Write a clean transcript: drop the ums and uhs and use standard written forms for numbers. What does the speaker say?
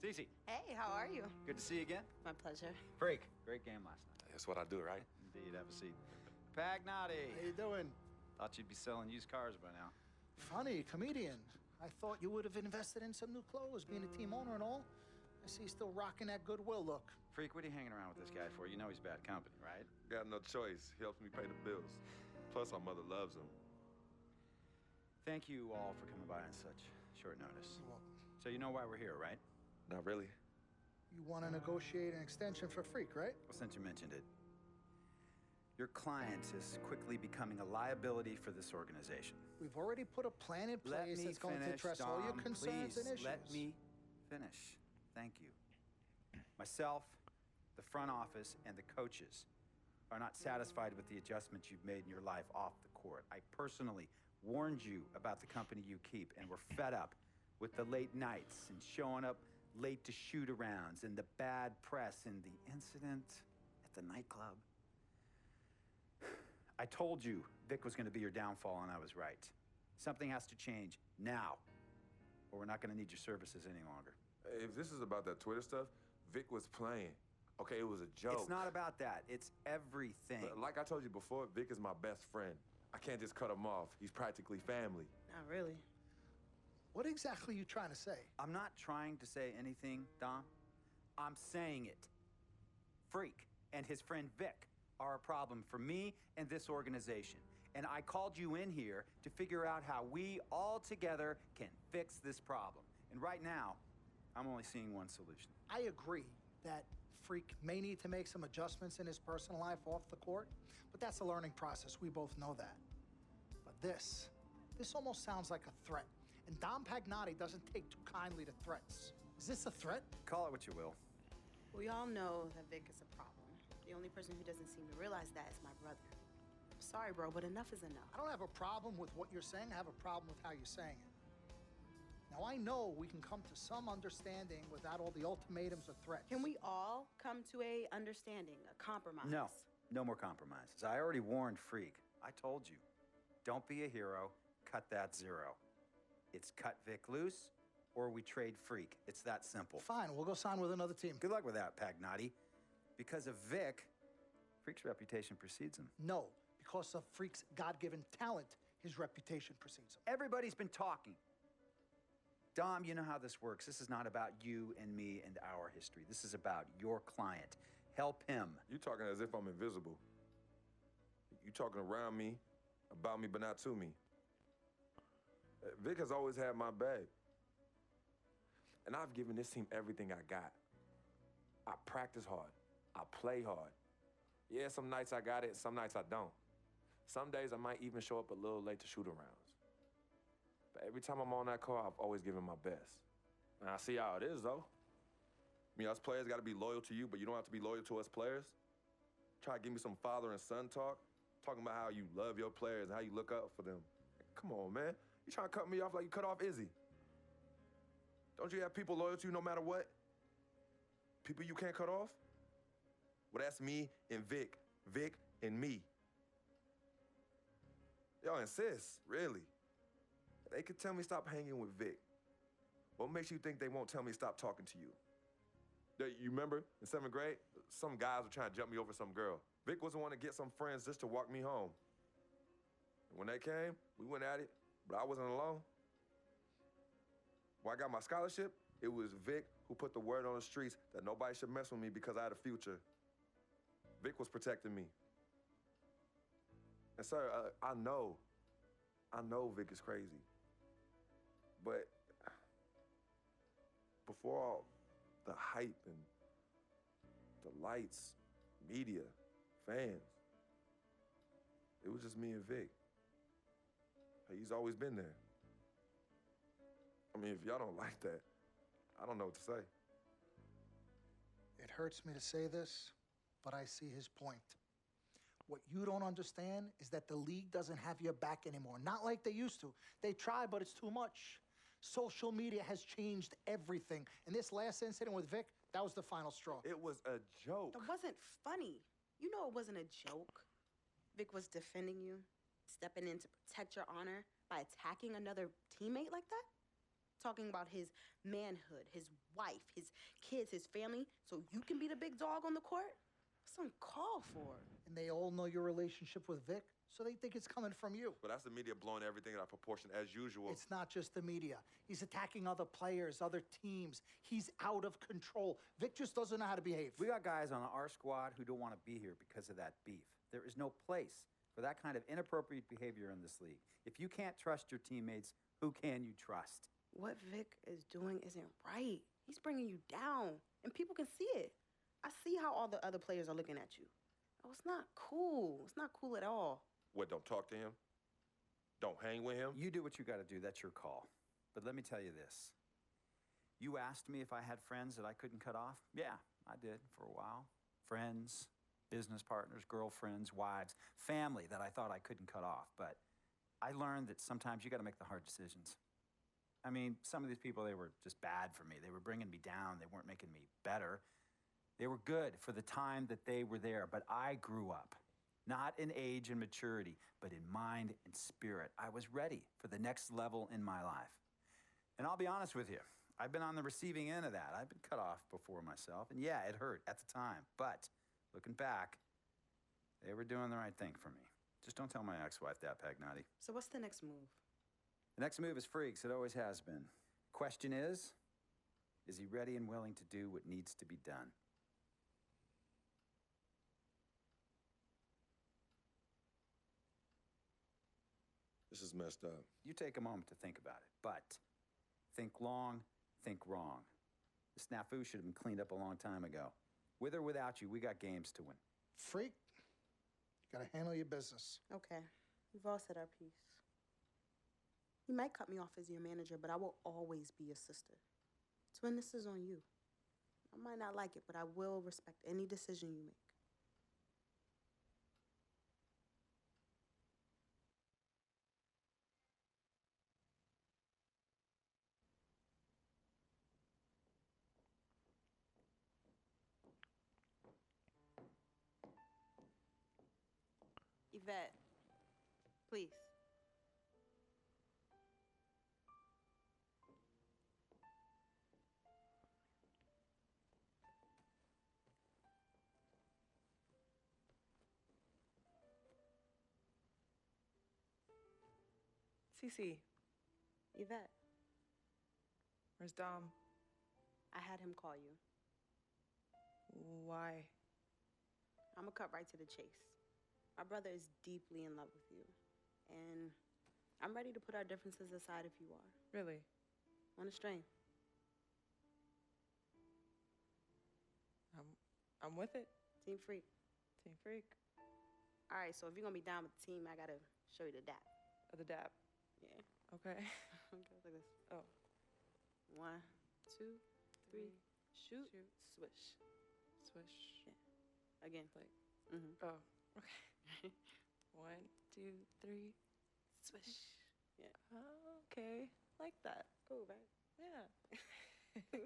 Cece. Hey, how are you? Good to see you again. My pleasure. Freak. Great game last night. That's what I do, right? Indeed. Have a seat. Pagnotti. How you doing? Thought you'd be selling used cars by now. Funny, comedian. I thought you would have invested in some new clothes, being a team owner and all. I see you still rocking that Goodwill look. Freak, what are you hanging around with this guy for? You know he's bad company, right? Got no choice. He helps me pay the bills. Plus, our mother loves him. Thank you all for coming by on such short notice. Well, So you know why we're here, right? Not really. you want to negotiate an extension for Freak, right? Well, since you mentioned it, your client is quickly becoming a liability for this organization. We've already put a plan in Let place me that's going to finish, address all your Dom, concerns please. and issues. Let me finish. Thank you. Myself, the front office, and the coaches are not satisfied with the adjustments you've made in your life off the court. I personally warned you about the company you keep, and we're fed up with the late nights and showing up late to shoot-arounds and the bad press and the incident at the nightclub. I told you Vic was going to be your downfall, and I was right. Something has to change now, or we're not going to need your services any longer. If this is about that Twitter stuff, Vic was playing. Okay, it was a joke. It's not about that. It's everything. But like I told you before, Vic is my best friend. I can't just cut him off. He's practically family. Not really. What exactly are you trying to say? I'm not trying to say anything, Dom. I'm saying it. Freak and his friend Vic are a problem for me and this organization. And I called you in here to figure out how we all together can fix this problem. And right now, I'm only seeing one solution. I agree that Freak may need to make some adjustments in his personal life off the court, but that's a learning process. We both know that. But this almost sounds like a threat. And Dom Pagnotti doesn't take too kindly to threats. Is this a threat? Call it what you will. We all know that Vic is a problem. The only person who doesn't seem to realize that is my brother. I'm sorry, bro, but enough is enough. I don't have a problem with what you're saying. I have a problem with how you're saying it. Now, I know we can come to some understanding without all the ultimatums or threats. Can we all come to a understanding, a compromise? No, no more compromises. I already warned Freak. I told you. Don't be a hero. Cut that zero. It's cut Vic loose, or we trade Freak. It's that simple. Fine, we'll go sign with another team. Good luck with that, Pagnotti. Because of Vic, Freak's reputation precedes him. No, because of Freak's God-given talent, his reputation precedes him. Everybody's been talking. Dom, you know how this works. This is not about you and me and our history. This is about your client. Help him. You talking as if I'm invisible. You talking around me, about me, but not to me. Vic has always had my back. And I've given this team everything I got. I practice hard. I play hard. Yeah, some nights I got it, some nights I don't. Some days I might even show up a little late to shoot-arounds. But every time I'm on that court, I've always given my best. And I see how it is, though. I mean, us players got to be loyal to you, but you don't have to be loyal to us players. Try to give me some father and son talk, talking about how you love your players and how you look up for them. Come on, man. You trying to cut me off like you cut off Izzy. Don't you have people loyal to you no matter what? People you can't cut off? Well, that's me and Vic. Vic and me. Y'all insist, really. They could tell me stop hanging with Vic. What makes you think they won't tell me stop talking to you? You remember in 7th grade, some guys were trying to jump me over some girl. Vic was the one to get some friends just to walk me home. And when they came, we went at it, but I wasn't alone. When I got my scholarship, it was Vic who put the word on the streets that nobody should mess with me because I had a future. Vic was protecting me. And sir, I know Vic is crazy. But before all the hype and the lights, media, fans, it was just me and Vic. He's always been there. I mean, if y'all don't like that, I don't know what to say. It hurts me to say this, but I see his point. What you don't understand is that the league doesn't have your back anymore. Not like they used to. They try, but it's too much. Social media has changed everything. And this last incident with Vic, that was the final straw. It was a joke. That wasn't funny. You know it wasn't a joke. Vic was defending you, stepping in to protect your honor by attacking another teammate like that. talking about his manhood, his wife, his kids, his family, so you can be the big dog on the court? That's uncalled for. And they all know your relationship with Vic, so they think it's coming from you. But that's the media blowing everything out of proportion as usual. It's not just the media. He's attacking other players, other teams. He's out of control. Vic just doesn't know how to behave. We got guys on our squad who don't want to be here because of that beef. There is no place for that kind of inappropriate behavior in this league. If you can't trust your teammates, who can you trust? What Vic is doing isn't right. He's bringing you down, and people can see it. I see how all the other players are looking at you. Oh, it's not cool. It's not cool at all. What, don't talk to him? Don't hang with him? You do what you got to do. That's your call. But let me tell you this. You asked me if I had friends that I couldn't cut off? Yeah, I did for a while. Friends, business partners, girlfriends, wives, family that I thought I couldn't cut off. But I learned that sometimes you got to make the hard decisions. I mean, some of these people, they were just bad for me. They were bringing me down. They weren't making me better. They were good for the time that they were there. But I grew up. Not in age and maturity, but in mind and spirit. I was ready for the next level in my life. And I'll be honest with you, I've been on the receiving end of that. I've been cut off before myself, and yeah, it hurt at the time. But looking back, they were doing the right thing for me. Just don't tell my ex-wife that, Pagnotti. So what's the next move? The next move is Freaks. It always has been. Question is he ready and willing to do what needs to be done? This is messed up. You take a moment to think about it, but think long, think wrong. The snafu should have been cleaned up a long time ago. With or without you, we got games to win. Freak, you gotta handle your business. Okay, we've all said our piece. You might cut me off as your manager, but I will always be your sister. Twin, this is on you. I might not like it, but I will respect any decision you make. Yvette, please. Cece, Yvette, where's Dom? I had him call you. Why? I'm gonna cut right to the chase. My brother is deeply in love with you, and I'm ready to put our differences aside if you are. Really? On a string. I'm with it. Team Freak. Team Freak. All right, so if you're gonna be down with the team, I gotta show you the dap. The dap. Yeah. Okay. Okay, look at this. Oh. 1, 2, 3, shoot, Shoot. swish. Swish. Yeah. Again. Like. Mm-hmm. Oh. Okay. 1, 2, 3. Swish. Yeah. Oh, okay. Like that. Cool, right? Yeah.